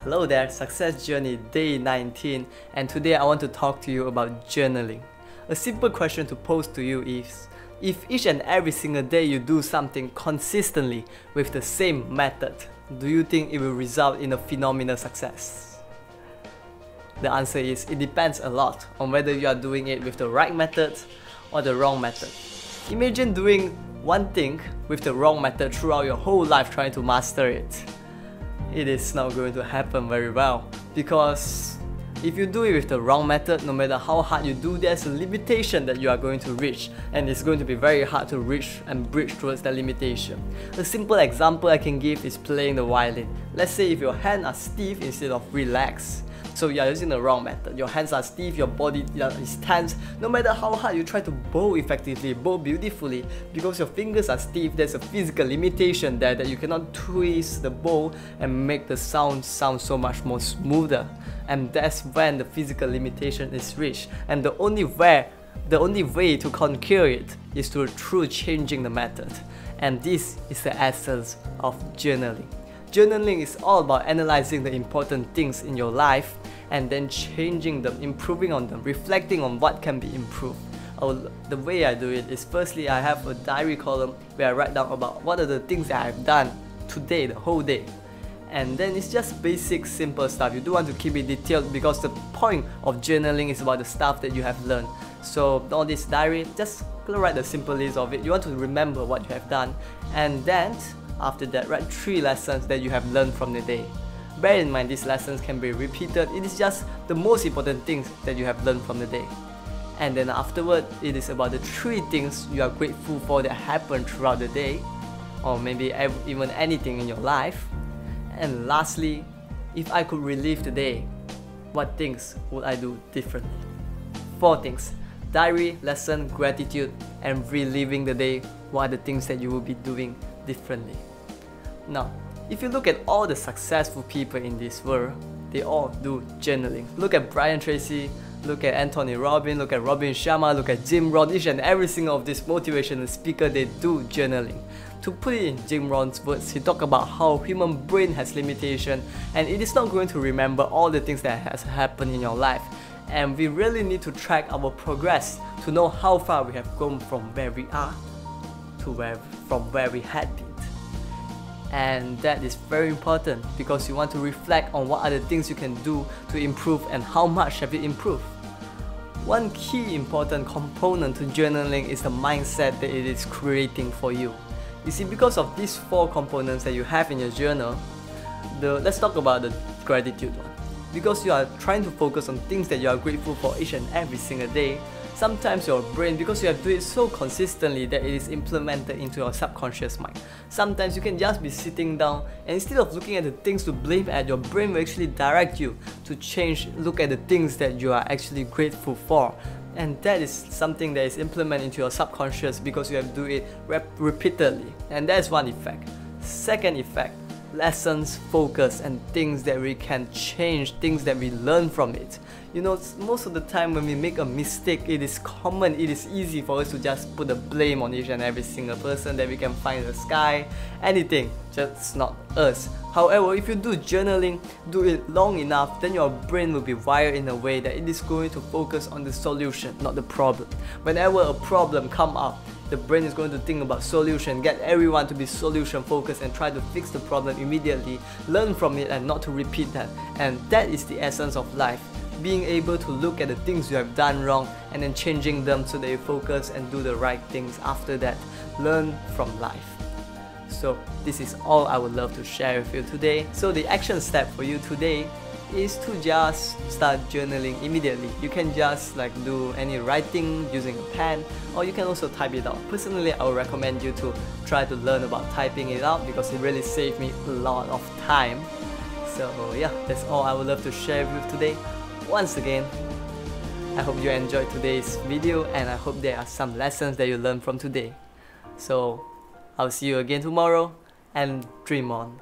Hello there, Success Journey Day 19, and today I want to talk to you about journaling. A simple question to pose to you is, if each and every single day you do something consistently with the same method, do you think it will result in a phenomenal success? The answer is, it depends a lot on whether you are doing it with the right method or the wrong method. Imagine doing one thing with the wrong method throughout your whole life trying to master it. It is not going to happen very well, because if you do it with the wrong method, no matter how hard you do, there's a limitation that you are going to reach, and it's going to be very hard to reach and bridge towards that limitation. A simple example I can give is playing the violin. Let's say if your hands are stiff instead of relaxed. So you are using the wrong method. Your hands are stiff, your body is tense. No matter how hard you try to bow effectively, bow beautifully, because your fingers are stiff, there's a physical limitation there that you cannot twist the bow and make the sound so much more smoother. And that's when the physical limitation is reached. And the only way to conquer it is through changing the method. And this is the essence of journaling. Journaling is all about analyzing the important things in your life and then changing them, improving on them, reflecting on what can be improved. The way I do it is, firstly, I have a diary column where I write down about what are the things that I've done today, the whole day. And then it's just basic, simple stuff. You do want to keep it detailed because the point of journaling is about the stuff that you have learned. So all this diary, just write the simple list of it. You want to remember what you have done, and then after that, write 3 lessons that you have learned from the day. Bear in mind, these lessons can be repeated. It is just the most important things that you have learned from the day. And then afterward, it is about the 3 things you are grateful for that happened throughout the day, or maybe even anything in your life. And lastly, if I could relive the day, what things would I do differently? 4 things: diary, lesson, gratitude, and reliving the day. What are the things that you will be doing differently? Now, if you look at all the successful people in this world, they all do journaling. Look at Brian Tracy, look at Anthony Robbins, look at Robin Sharma, look at Jim Rohn. Each and every single of these motivational speakers, they do journaling. To put it in Jim Rohn's words, he talked about how human brain has limitation and it is not going to remember all the things that has happened in your life. And we really need to track our progress to know how far we have gone from where we are to from where we had been. And that is very important because you want to reflect on what are the things you can do to improve and how much have you improved. One key important component to journaling is the mindset that it is creating for you. You see, because of these 4 components that you have in your journal, let's talk about the gratitude one. Because you are trying to focus on things that you are grateful for each and every single day, sometimes your brain, because you have to do it so consistently that it is implemented into your subconscious mind. Sometimes you can just be sitting down and instead of looking at the things to blame at, your brain will actually direct you to look at the things that you are actually grateful for. And that is something that is implemented into your subconscious because you have to do it repeatedly. And that's one effect. Second effect, lessons, focus, and things that we can change, things that we learn from it. You know, most of the time when we make a mistake, it is common, it is easy for us to just put the blame on each and every single person that we can find in the sky, anything, just not us. However, if you do journaling, do it long enough, then your brain will be wired in a way that it is going to focus on the solution, not the problem. Whenever a problem comes up, the brain is going to think about solution, get everyone to be solution focused and try to fix the problem immediately, learn from it and not to repeat that. And that is the essence of life. Being able to look at the things you have done wrong and then changing them so that you focus and do the right things after that. Learn from life. So this is all I would love to share with you today. So the action step for you today is to just start journaling immediately. You can just do any writing using a pen, or you can also type it out. Personally, I would recommend you to try to learn about typing it out because it really saved me a lot of time. So yeah, that's all I would love to share with you today. Once again, I hope you enjoyed today's video and I hope there are some lessons that you learned from today. So I'll see you again tomorrow and dream on.